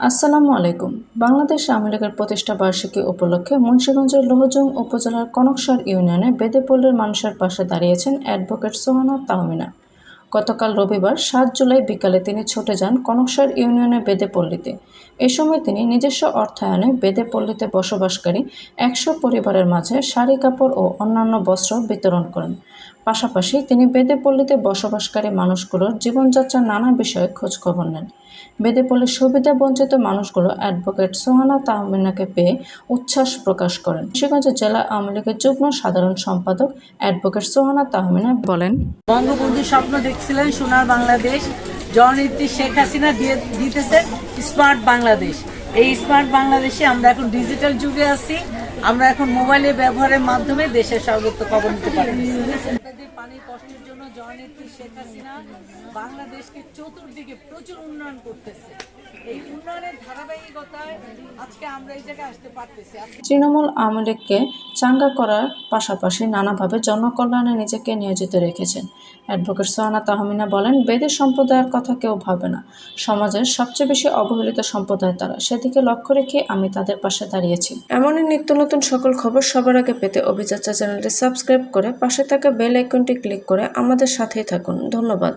আসসালামু আলাইকুম। বাংলাদেশ আওয়ামী লীগের প্রতিষ্ঠা বার্ষিকী উপলক্ষে মুন্সিগঞ্জের লোহজং উপজেলার কনকসার ইউনিয়নে বেদেপল্লীর মানুষের পাশে দাঁড়িয়েছেন অ্যাডভোকেট সোহানা তাহমিনা। গতকাল রবিবার ৭ জুলাই বিকালে তিনি ছুটে যান কনকসার ইউনিয়নের বেদেপল্লীতে। এ সময় তিনি নিজস্ব অর্থায়নে বেদেপল্লীতে বসবাসকারী ১০০ পরিবারের মাঝে শাড়ি কাপড় ও অন্যান্য বস্ত্র বিতরণ করেন। পাশাপাশি তিনি বেদেপল্লীতে বসবাসকারী মানুষগুলোর জীবনযাত্রার নানা বিষয়ে খোঁজখবর নেন। বেদেপল্লীর সুবিধাবঞ্চিত মানুষগুলো অ্যাডভোকেট সোহানা তাহমিনাকে পেয়ে উচ্ছ্বাস প্রকাশ করেন। মুন্সিগঞ্জ জেলা আওয়ামী লীগের যুগ্ম সাধারণ সম্পাদক অ্যাডভোকেট সোহানা তাহমিনা বলেন, বঙ্গবন্ধু স্বপ্ন দেখছিলেন সোনার বাংলাদেশ, জননেত্রী শেখ হাসিনা দিতেছে স্মার্ট বাংলাদেশ। এই স্মার্ট বাংলাদেশে আমরা এখন ডিজিটাল যুগে আছি। আমরা এখন মোবাইলের ব্যবহারের মাধ্যমে দেশের সর্বত্র খবর নিতে পারি। পানির কষ্টের জন্য জননেত্রী শেখ হাসিনা বাংলাদেশকে চতুর্দিকে প্রচুর উন্নয়ন করতেছে। এই উন্নয়নের ধারাবাহিকতায় আজকে আমরা এই জায়গায় আসতে পারতেছি। তৃণমূল আওয়ামী লীগকে চাঙ্গা করার পাশাপাশি নানাভাবে জনকল্যাণে নিজেকে নিয়োজিত রেখেছেন। অ্যাডভোকেট সোহানা তাহমিনা বলেন, বেদে সম্প্রদায়ের কথা কেউ ভাবে না। সমাজের সবচেয়ে বেশি অবহেলিত সম্প্রদায় তারা, সেদিকে লক্ষ্য রেখে আমি তাদের পাশে দাঁড়িয়েছি। এমনই নিত্য নতুন সকল খবর সবার আগে পেতে অভিযাত্রা চ্যানেলটি সাবস্ক্রাইব করে পাশে থাকা বেল আইকনটি ক্লিক করে আমাদের সাথেই থাকুন। ধন্যবাদ।